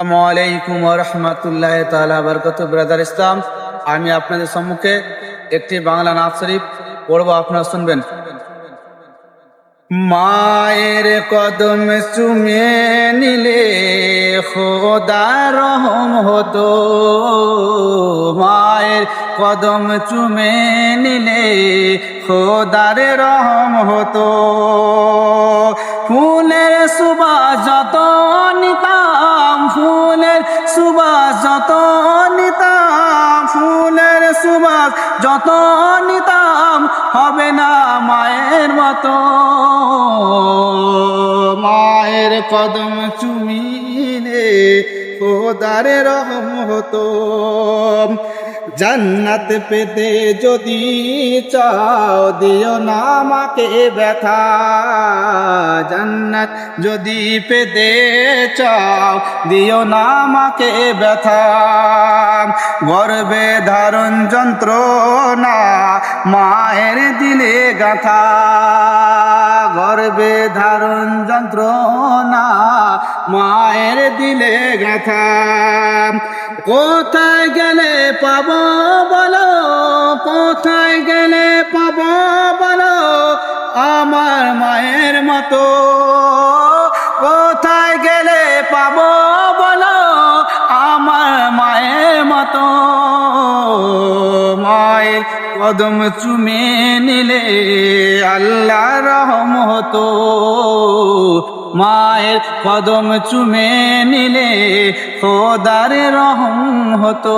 আসসালামু আলাইকুম ওয়া রাহমাতুল্লাহি তাআলা বারাকাতুহু। ব্রাদার ইসলাম, আমি আপনাদের সম্মুখে একটি বাংলা নাত শরীফ পড়ব, আপনারা শুনবেন। মায়ের কদম চুমে নিলে খোদার রহম হতো, মায়ের কদম চুমে নিলে খোদার রহম হতো। ফুলের সুবাস যত নিতাম, ফুলের সুবাস যত নিতাম, ফুলের সুবাস যত নিতাম, হবে না মায়ের মতো। মায়ের কদম চুমিলে খোদার রহম হতো। জান্নাত পেতে যদি চাও দিও না আমাকে ব্যথা, জান্নাত যদি পেতে চাও দিও না আমাকে ব্যথা। গর্ভে ধারণ যন্ত্রণা মায়ের দিলে গাথা, গর্ভে ধারণ যন্ত্রণা মায়ের দিলে গাথা। কোথায় গেলে পাবো বলো, কোথায় গেলে পাবো বলো আমার মায়ের মতো। কোথায় গেলে পাবো বলো আমার মায়ের মতো। মায়ের কদম চুমে নিলে আল্লাহ রহম হতো, মায়ের কদম চুমে নিলে খোদার রহম হতো।